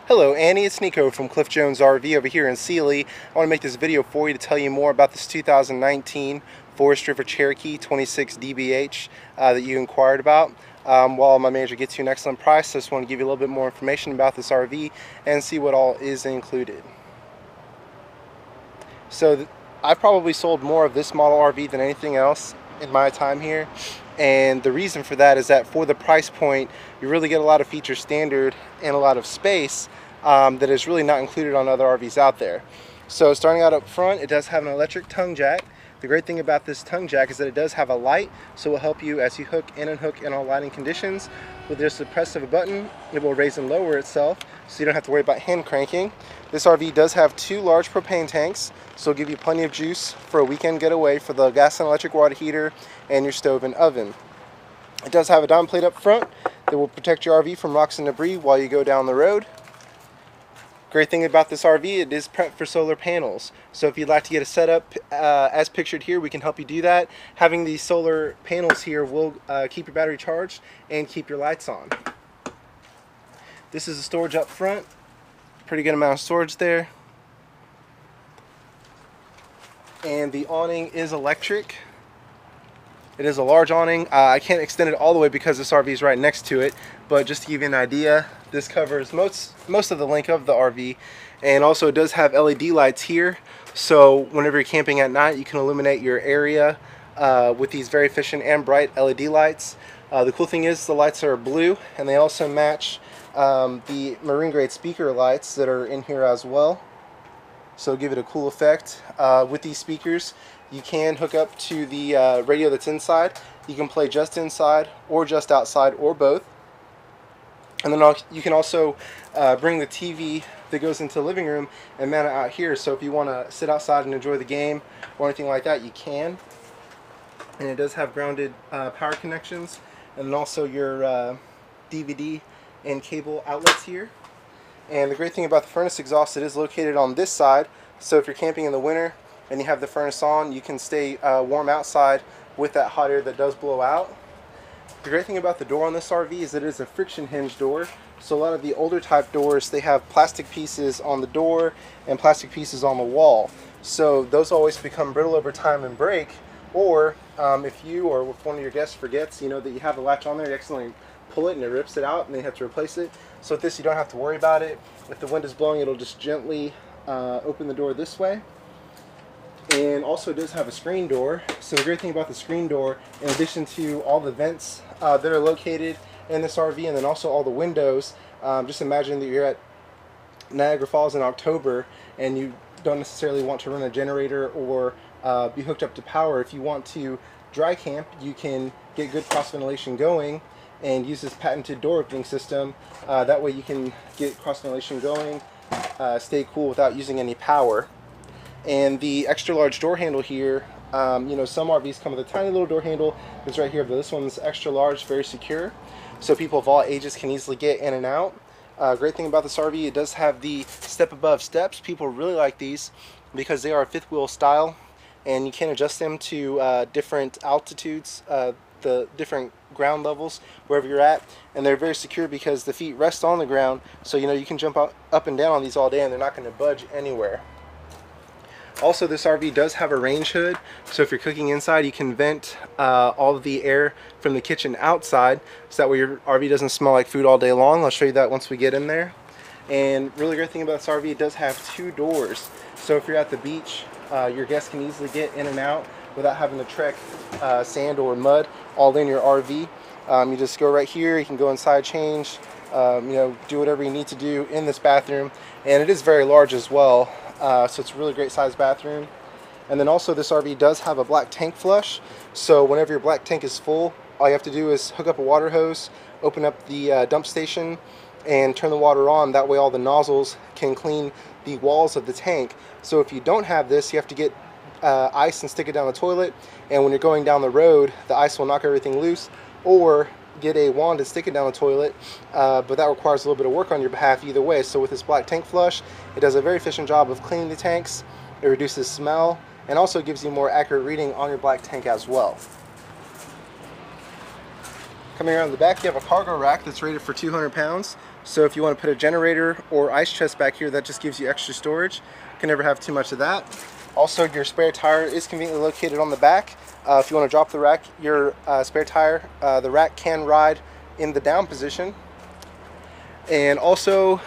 Hello Annie, it's Niko from Cliff Jones RV over here in Sealy. I want to make this video for you to tell you more about this 2019 Forest River Cherokee 26 DBH that you inquired about. While my manager gets you an excellent price, I just want to give you a little bit more information about this RV and see what all is included. So I've probably sold more of this model RV than anything else in my time here, and the reason for that is that for the price point you really get a lot of feature standard and a lot of space that is really not included on other RVs out there. So starting out up front, it does have an electric tongue jack. The great thing about this tongue jack is that it does have a light, so it will help you as you hook and unhook in all lighting conditions. With just the press of a button, it will raise and lower itself, so you don't have to worry about hand cranking. This RV does have two large propane tanks, so it'll give you plenty of juice for a weekend getaway for the gas and electric water heater and your stove and oven. It does have a diamond plate up front that will protect your RV from rocks and debris while you go down the road. Great thing about this RV, it is prepped for solar panels. So if you'd like to get a setup as pictured here, we can help you do that. Having these solar panels here will keep your battery charged and keep your lights on. This is the storage up front. Pretty good amount of storage there. And the awning is electric. It is a large awning. I can't extend it all the way because this RV is right next to it, but just to give you an idea, this covers most of the length of the RV, and also it does have LED lights here, so whenever you're camping at night you can illuminate your area with these very efficient and bright LED lights. The cool thing is the lights are blue, and they also match the marine grade speaker lights that are in here as well, so give it a cool effect. With these speakers you can hook up to the radio that's inside. You can play just inside or just outside or both. And then you can also bring the TV that goes into the living room and mount it out here. So if you want to sit outside and enjoy the game or anything like that, you can. And it does have grounded power connections, and then also your DVD and cable outlets here. And the great thing about the furnace exhaust, it is located on this side. So if you're camping in the winter and you have the furnace on, you can stay warm outside with that hot air that does blow out. The great thing about the door on this RV is that it is a friction hinge door. So a lot of the older type doors, they have plastic pieces on the door and plastic pieces on the wall. So those always become brittle over time and break. Or if you or if one of your guests forgets, that you have the latch on there, you accidentally pull it and it rips it out and they have to replace it. So with this you don't have to worry about it. If the wind is blowing, it'll just gently open the door this way. And also it does have a screen door. So the great thing about the screen door, in addition to all the vents that are located in this RV, and then also all the windows, just imagine that you're at Niagara Falls in October and you don't necessarily want to run a generator or be hooked up to power. If you want to dry camp, you can get good cross ventilation going and use this patented door opening system. That way you can get cross ventilation going, stay cool without using any power. And the extra large door handle here, some RVs come with a tiny little door handle. It's right here, but this one's extra large, very secure, so people of all ages can easily get in and out. Great thing about this RV, it does have the step above steps. People really like these because they are fifth wheel style, and you can adjust them to different altitudes, the different ground levels wherever you're at, and they're very secure because the feet rest on the ground, so you can jump up and down on these all day and they're not going to budge anywhere. Also, this RV does have a range hood, so if you're cooking inside, you can vent all of the air from the kitchen outside, so that way your RV doesn't smell like food all day long. I'll show you that once we get in there. And really great thing about this RV, it does have two doors, so if you're at the beach, your guests can easily get in and out without having to trek sand or mud all in your RV. You just go right here, you can go inside, change, do whatever you need to do in this bathroom, and it is very large as well. So it's a really great sized bathroom. And then also this RV does have a black tank flush, so whenever your black tank is full, all you have to do is hook up a water hose, open up the dump station, and turn the water on. That way all the nozzles can clean the walls of the tank. So if you don't have this, you have to get ice and stick it down the toilet, and when you're going down the road, the ice will knock everything loose, or get a wand and stick it down the toilet, but that requires a little bit of work on your behalf either way. So with this black tank flush, it does a very efficient job of cleaning the tanks, it reduces smell, and also gives you more accurate reading on your black tank as well. Coming around the back, you have a cargo rack that's rated for 200 pounds. So if you want to put a generator or ice chest back here, that just gives you extra storage. You can never have too much of that. Also, your spare tire is conveniently located on the back. If you want to drop the rack, your spare tire, the rack can ride in the down position. And also,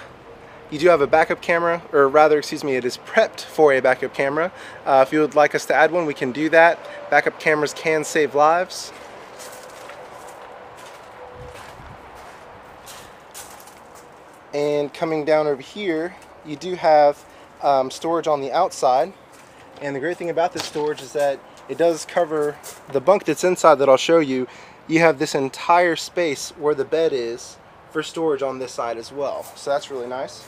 you do have a backup camera, or rather, excuse me, it is prepped for a backup camera. If you would like us to add one, we can do that. Backup cameras can save lives. And coming down over here, you do have storage on the outside. And the great thing about this storage is that it does cover the bunk that's inside that I'll show you. You have this entire space where the bed is for storage on this side as well. So that's really nice.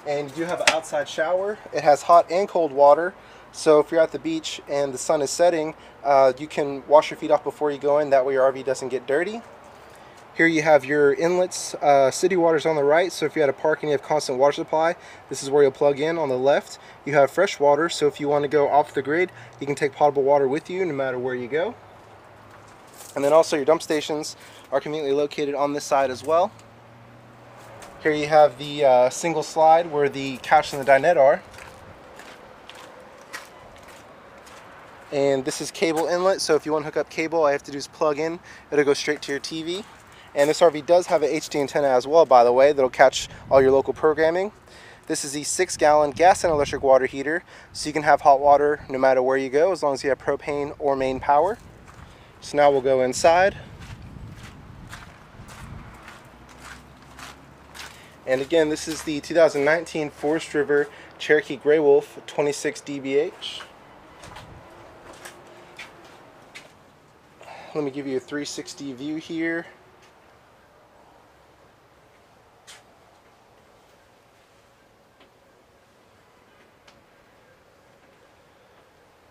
And you do have an outside shower. It has hot and cold water. So if you're at the beach and the sun is setting, you can wash your feet off before you go in. That way your RV doesn't get dirty. Here you have your inlets. City water's on the right, so if you had a park and you have constant water supply, this is where you'll plug in. On the left, you have fresh water, so if you want to go off the grid, you can take potable water with you no matter where you go. And then also your dump stations are conveniently located on this side as well. Here you have the single slide where the couch and the dinette are. And this is cable inlet, so if you want to hook up cable, all you have to do is plug in. It'll go straight to your TV. And this RV does have an HD antenna as well, by the way, that'll catch all your local programming. This is the 6-gallon gas and electric water heater, so you can have hot water no matter where you go, as long as you have propane or main power. So now we'll go inside. And again, this is the 2019 Forest River Cherokee Grey Wolf 26 dBH. Let me give you a 360 view here.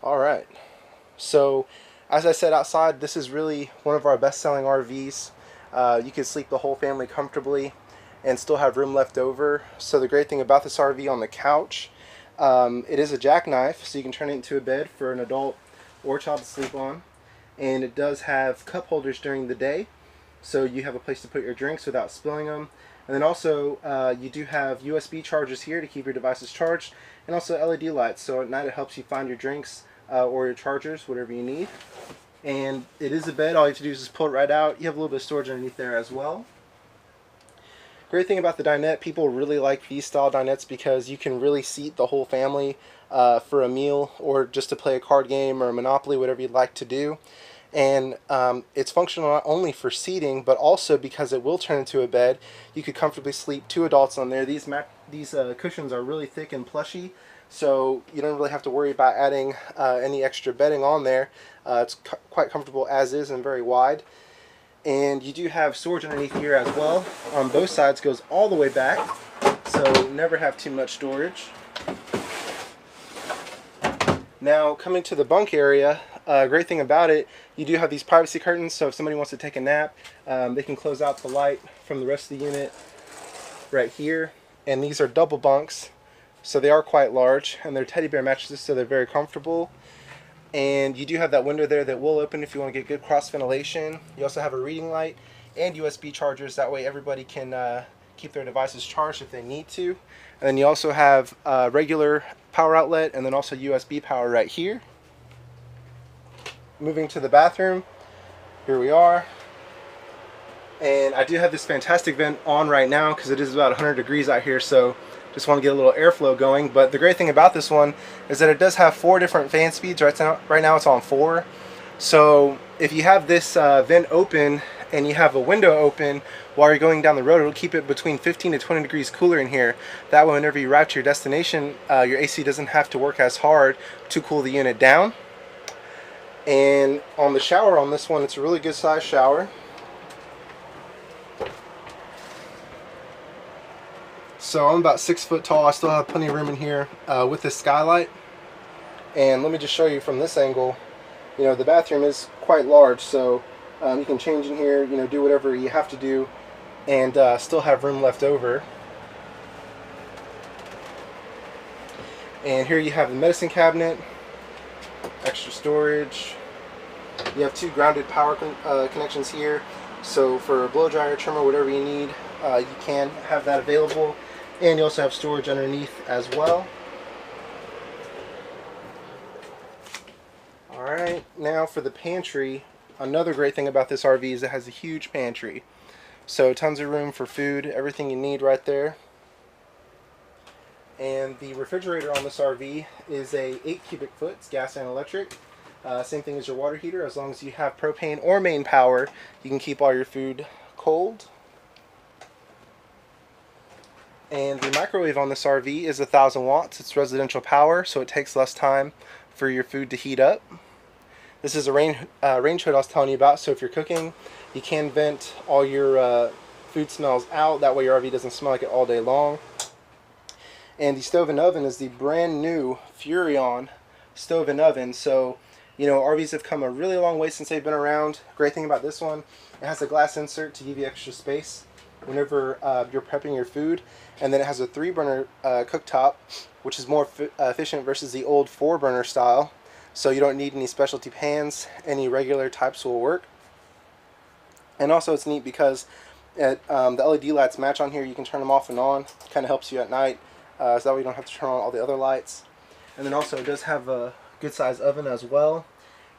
Alright, so as I said outside, this is really one of our best-selling RVs. You can sleep the whole family comfortably and still have room left over. So the great thing about this RV on the couch, it is a jackknife, so you can turn it into a bed for an adult or child to sleep on. And it does have cup holders during the day, so you have a place to put your drinks without spilling them. And then also you do have USB chargers here to keep your devices charged, and also LED lights, so at night it helps you find your drinks or your chargers, whatever you need. And it is a bed. All you have to do is just pull it right out. You have a little bit of storage underneath there as well. Great thing about the dinette, people really like these style dinettes because you can really seat the whole family for a meal or just to play a card game or a Monopoly, whatever you'd like to do. And it's functional not only for seating, but also because it will turn into a bed. You could comfortably sleep 2 adults on there. These cushions are really thick and plushy, so you don't really have to worry about adding any extra bedding on there. It's quite comfortable as is and very wide. And you do have storage underneath here as well. On both sides goes all the way back, so never have too much storage. Now coming to the bunk area, great thing about it, you do have these privacy curtains, so if somebody wants to take a nap, they can close out the light from the rest of the unit right here. And these are double bunks, so they are quite large, and they're teddy bear mattresses, so they're very comfortable. And you do have that window there that will open if you want to get good cross ventilation. You also have a reading light and USB chargers, that way everybody can keep their devices charged if they need to. And then you also have a regular power outlet and then also USB power right here. Moving to the bathroom, here we are. And I do have this fantastic vent on right now because it is about 100 degrees out here, so just want to get a little airflow going. But the great thing about this one is that it does have 4 different fan speeds. Right now it's on 4. So if you have this vent open and you have a window open while you're going down the road, it'll keep it between 15 to 20 degrees cooler in here. That way whenever you route to your destination, your AC doesn't have to work as hard to cool the unit down. And on the shower on this one, it's a really good size shower. So I'm about 6 foot tall. I still have plenty of room in here with this skylight. And let me just show you from this angle. You know, the bathroom is quite large, so you can change in here, you know, do whatever you have to do, and still have room left over. And here you have the medicine cabinet, extra storage. You have 2 grounded power connections here, so for a blow dryer, trimmer, whatever you need, you can have that available, and you also have storage underneath as well. Alright, now for the pantry. Another great thing about this RV is it has a huge pantry. So tons of room for food, everything you need right there. And the refrigerator on this RV is a 8 cubic foot, it's gas and electric. Same thing as your water heater. As long as you have propane or main power, you can keep all your food cold. And the microwave on this RV is 1,000 watts. It's residential power, so it takes less time for your food to heat up. This is a range hood I was telling you about, so if you're cooking, you can vent all your food smells out. That way your RV doesn't smell like it all day long. And the stove and oven is the brand new Furrion stove and oven. So, you know, RVs have come a really long way since they've been around. Great thing about this one, it has a glass insert to give you extra space whenever you're prepping your food. And then it has a 3-burner cooktop, which is more efficient versus the old 4-burner style. So you don't need any specialty pans. Any regular types will work. And also it's neat because the LED lights match on here. You can turn them off and on. Kind of helps you at night. So that way you don't have to turn on all the other lights. And then also it does have a good sized oven as well.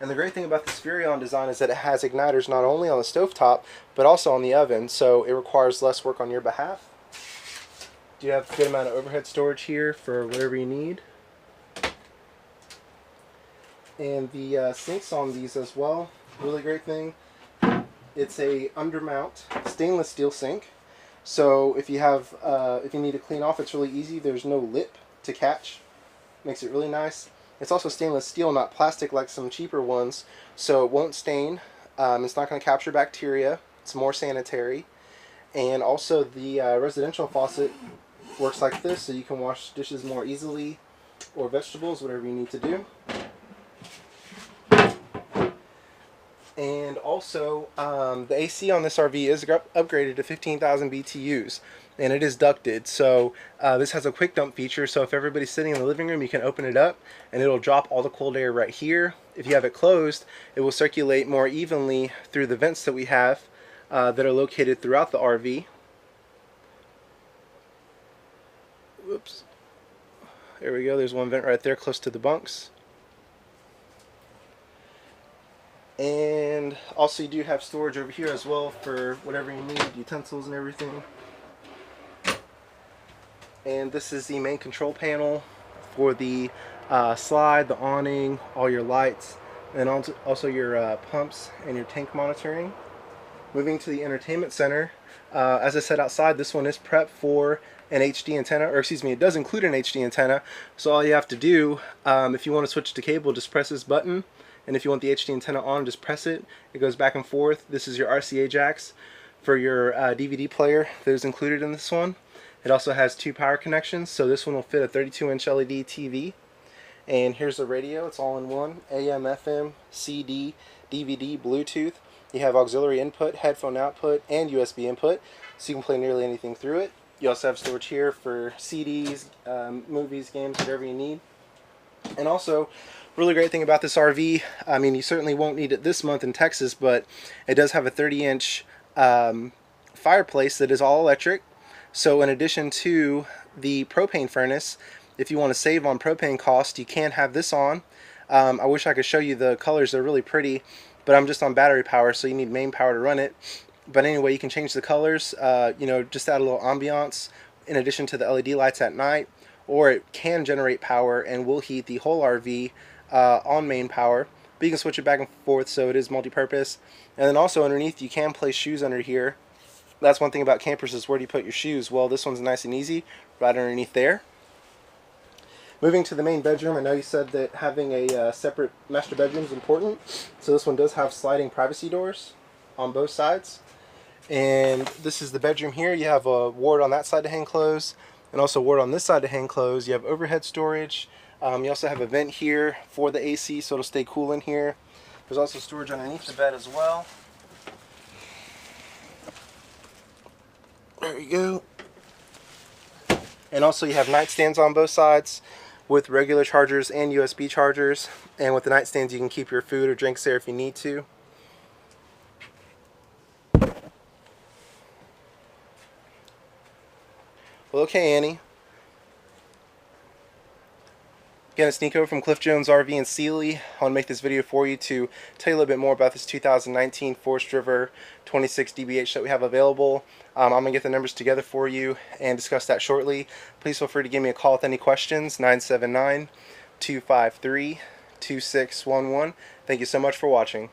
And the great thing about this Furrion design is that it has igniters not only on the stovetop, but also on the oven. So it requires less work on your behalf. You have a good amount of overhead storage here for whatever you need. And the sinks on these as well, really great thing. It's a undermount stainless steel sink. So if you have, if you need to clean off, it's really easy. There's no lip to catch. Makes it really nice. It's also stainless steel, not plastic like some cheaper ones, so it won't stain. It's not going to capture bacteria. It's more sanitary. And also the residential faucet works like this, so you can wash dishes more easily, or vegetables, whatever you need to do. And also, the AC on this RV is upgraded to 15,000 BTUs, and it is ducted. So this has a quick dump feature, so if everybody's sitting in the living room, you can open it up, and it'll drop all the cold air right here. If you have it closed, it will circulate more evenly through the vents that we have that are located throughout the RV. Whoops. There we go, there's one vent right there close to the bunks. And also you do have storage over here as well for whatever you need, utensils and everything. And this is the main control panel for the slide, the awning, all your lights, and also your pumps and your tank monitoring. Moving to the entertainment center, as I said outside, this one is prepped for an HD antenna, or excuse me, it does include an HD antenna. So all you have to do, if you want to switch to cable, just press this button. And if you want the HD antenna on, just press it. It goes back and forth. This is your RCA jacks for your DVD player that is included in this one. It also has 2 power connections, so this one will fit a 32-inch LED TV. And here's the radio. It's all in one. AM, FM, CD, DVD, Bluetooth. You have auxiliary input, headphone output, and USB input, so you can play nearly anything through it. You also have storage here for CDs, movies, games, whatever you need. And also, really great thing about this RV, I mean, you certainly won't need it this month in Texas, but it does have a 30-inch fireplace that is all electric. So in addition to the propane furnace, if you want to save on propane cost, you can have this on. I wish I could show you the colors. They're really pretty, but I'm just on battery power, so you need main power to run it. But anyway, you can change the colors, you know, just add a little ambiance in addition to the LED lights at night, or it can generate power and will heat the whole RV on main power, but you can switch it back and forth, so it is multi-purpose. And then also underneath, you can place shoes under here. That's one thing about campers, is where do you put your shoes? Well, this one's nice and easy, right underneath there. Moving to the main bedroom, I know you said that having a separate master bedroom is important, so this one does have sliding privacy doors on both sides. And this is the bedroom here. You have a ward on that side to hang clothes, and also a ward on this side to hang clothes. You have overhead storage. You also have a vent here for the AC, so it'll stay cool in here. There's also storage underneath the bed as well. There you go. And also you have nightstands on both sides with regular chargers and USB chargers. And with the nightstands, you can keep your food or drinks there if you need to. Well, okay, Annie. Again, it's Niko from Cliff Jones RV in Sealy. I want to make this video for you to tell you a little bit more about this 2019 Forest River 26 DBH that we have available. I'm going to get the numbers together for you and discuss that shortly. Please feel free to give me a call with any questions, 979-253-2611. Thank you so much for watching.